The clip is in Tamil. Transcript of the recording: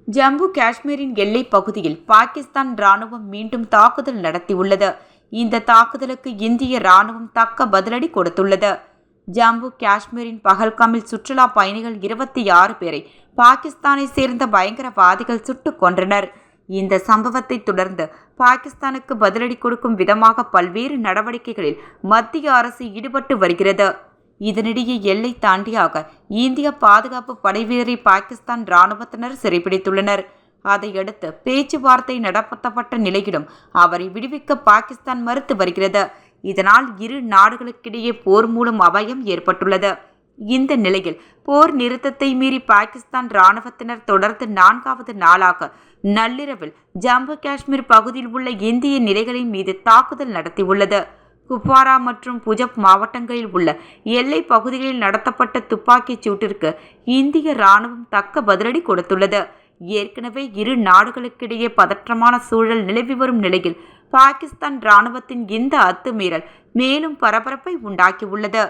ஜம்மு காஷ்மீரின் எல்லைப் பகுதியில் பாகிஸ்தான் ராணுவம் மீண்டும் தாக்குதல் நடத்தியுள்ளது. இந்த தாக்குதலுக்கு இந்திய ராணுவம் தக்க பதிலடி கொடுத்துள்ளது. ஜம்மு காஷ்மீரின் பஹல்காமில் சுற்றுலா பயணிகள் 26 பேரை பாகிஸ்தானை சேர்ந்த பயங்கரவாதிகள் சுட்டுக் கொன்றனர். இந்த சம்பவத்தை தொடர்ந்து பாகிஸ்தானுக்கு பதிலடி கொடுக்கும் விதமாக பல்வேறு நடவடிக்கைகளில் மத்திய அரசு ஈடுபட்டு வருகிறது. இதனிடையே எல்லை தாண்டியாக இந்திய பாதுகாப்பு படைவீரரை பாகிஸ்தான் ராணுவத்தினர் சிறைப்பிடித்துள்ளனர். அதையடுத்து பேச்சுவார்த்தை நடத்தப்பட்ட நிலையிலும் அவரை விடுவிக்க பாகிஸ்தான் மறுத்து வருகிறது. இதனால் இரு நாடுகளுக்கிடையே போர் மூலம் அபாயம் ஏற்பட்டுள்ளது. இந்த நிலையில் போர் நிறுத்தத்தை மீறி பாகிஸ்தான் ராணுவத்தினர் தொடர்ந்து 4வது நாளாக நள்ளிரவில் ஜம்மு காஷ்மீர் பகுதியில் உள்ள இந்திய நிலைகளின் மீது தாக்குதல் நடத்தியுள்ளது. குப்வாரா மற்றும் புஜப் மாவட்டங்களில் உள்ள எல்லை பகுதிகளில் நடத்தப்பட்ட துப்பாக்கிச் சூட்டிற்கு இந்திய ராணுவம் தக்க பதிலடி கொடுத்துள்ளது. ஏற்கனவே இரு நாடுகளுக்கிடையே பதற்றமான சூழல் நிலவி வரும் நிலையில் பாகிஸ்தான் ராணுவத்தின் இந்த அத்துமீறல் மேலும் பரபரப்பை உண்டாக்கியுள்ளது.